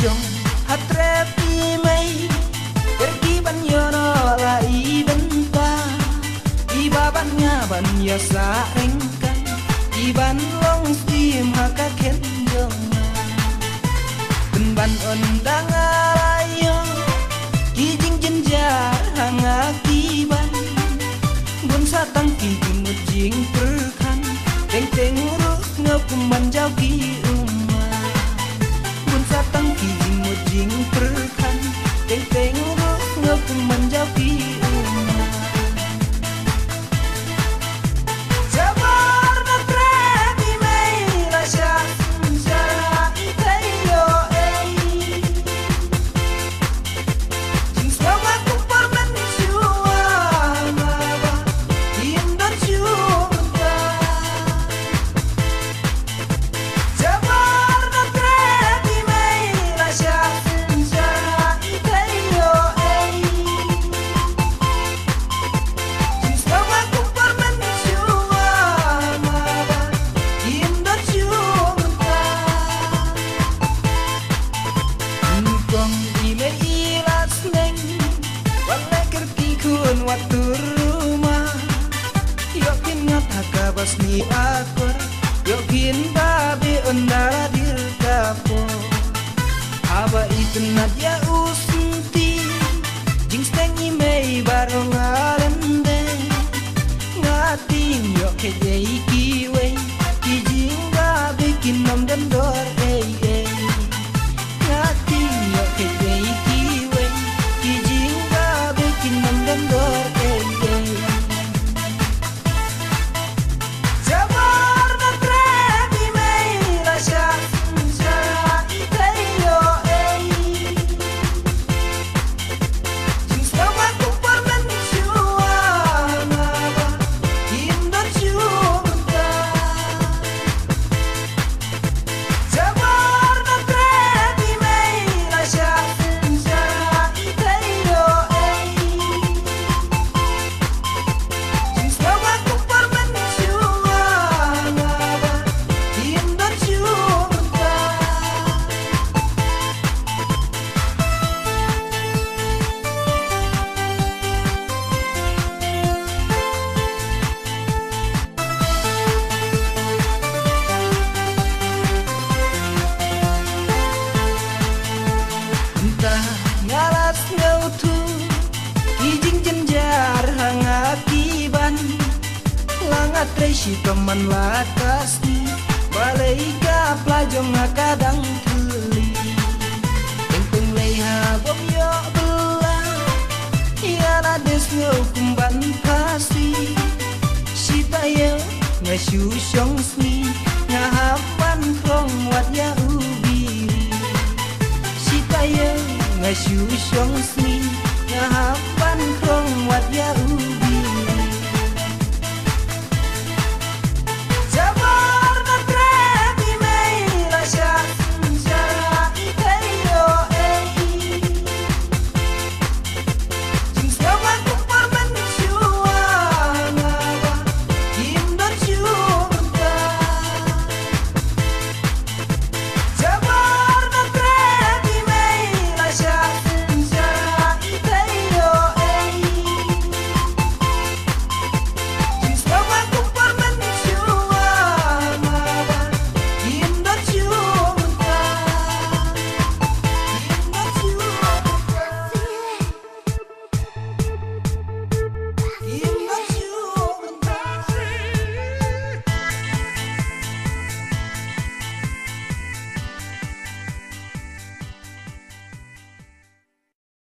Jong hatrepi mai pergi banyono lai benta ibabannya ban ya sarengkan iban long sim haka ken jong ban ondang alayo kijing jenjar hanga kiban bun satang kijing mujing perkan teng teng urut ngapumban jau ki satang kijing mujing perkan teng teng urut ngapumban jau ki waktu rumah yokin ngataka basni akor yokin babi ondara dirkapo aba itnat ya usunti jing stengi mei barong alende ngating yoke jei kiwe kijing babi kinom dan dor ngating yoke jei kiwe kijing babi kinom dan dor ngalas ngautu kijing jenjar hanga kiban langat reisi teman lakasni balai ka plajong kadang tuli teng leha bom yo bela iana des kumban kasi sitayo ngasu syong sni ngahapan krong wat ya ubiri sitayo ngasu syong sni ngahapan krong wat ya ubiri